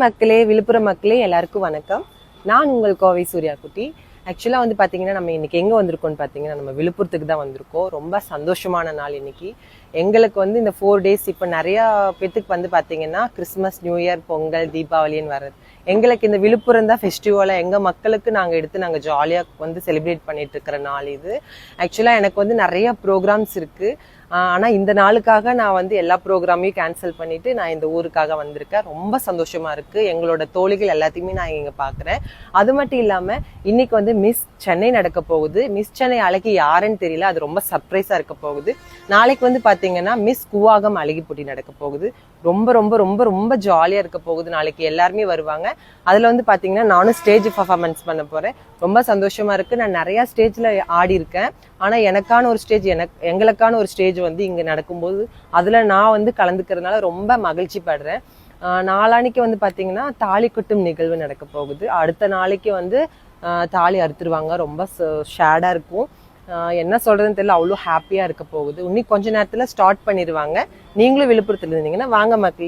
மக்களே, விழுப்புரம் மக்களே எல்லாருக்கும் வணக்கம். நான் உங்கள் கோவை சூர்யா குட்டி. ஆக்சுவலா வந்து பாத்தீங்கன்னா நம்ம இன்னைக்கு எங்க வந்திருக்கோம்னு பாத்தீங்கன்னா நம்ம விழுப்புரத்துக்கு தான் வந்திருக்கோம். ரொம்ப சந்தோஷமான நாள் இன்னைக்கு. எங்களுக்கு வந்து இந்த 4 டேஸ் இப்ப நிறைய பேத்துக்கு வந்து பாத்தீங்கன்னா கிறிஸ்மஸ், நியூ இயர், பொங்கல், தீபாவளின்னு வர்றது. எங்களுக்கு இந்த விழுப்புரம் தான் ஃபெஸ்டிவலை எங்க மக்களுக்கு நாங்க ஜாலியா வந்து செலிப்ரேட் பண்ணிட்டு இருக்கிற நாள் இது. ஆக்சுவலா எனக்கு வந்து நிறைய ப்ரோக்ராம்ஸ் இருக்கு. ஆனா இந்த நாளுக்காக நான் வந்து எல்லா ப்ரோக்ராமையும் கேன்சல் பண்ணிட்டு நான் இந்த ஊருக்காக வந்திருக்கேன். ரொம்ப சந்தோஷமா இருக்கு. எங்களோட தோழிகள் எல்லாத்தையுமே நான் இங்க பாக்குறேன். அது மட்டும் இல்லாம இன்னைக்கு வந்து மிஸ் சென்னை நடக்க போகுது. மிஸ் சென்னை அழகி யாருன்னு தெரியல, அது ரொம்ப சர்ப்ரைஸா இருக்க போகுது. நாளைக்கு வந்து பாத்தீங்கன்னா மிஸ் கூவாகம் அழகி போட்டி நடக்க போகுது. ரொம்ப ரொம்ப ரொம்ப ரொம்ப ஜாலியா இருக்க போகுது. நாளைக்கு எல்லாருமே வருவாங்க. அதுல வந்து பாத்தீங்கன்னா நானும் ஸ்டேஜ் பர்ஃபார்மன்ஸ் பண்ண போறேன். ரொம்ப சந்தோஷமா இருக்கு. நான் நிறைய ஸ்டேஜ்ல ஆடி இருக்கேன். ஆனா எனக்கான ஒரு ஸ்டேஜ், எங்களுக்கான ஒரு ஸ்டேஜ் வந்து இங்க நடக்கும்போது அதுல நான் வந்து கலந்துக்கிறதுனால ரொம்ப மகிழ்ச்சி படுறேன். நாளானிக்கு வந்து பாத்தீங்கன்னா தாலி கொட்டும் நிகழ்வு நடக்க போகுது. அடுத்த நாளைக்கு வந்து தாலி அறுத்துருவாங்க. ரொம்ப ஷேடா இருக்கும். என்ன சொல்றதுன்னு தெரியல, அவ்வளோ ஹாப்பியா இருக்க போகுது. இன்னும் கொஞ்ச நேரத்துல ஸ்டார்ட் பண்ணிடுவாங்க. நீங்களும் விழுப்புரத்துல இருந்தீங்கன்னா வாங்க மக்களே.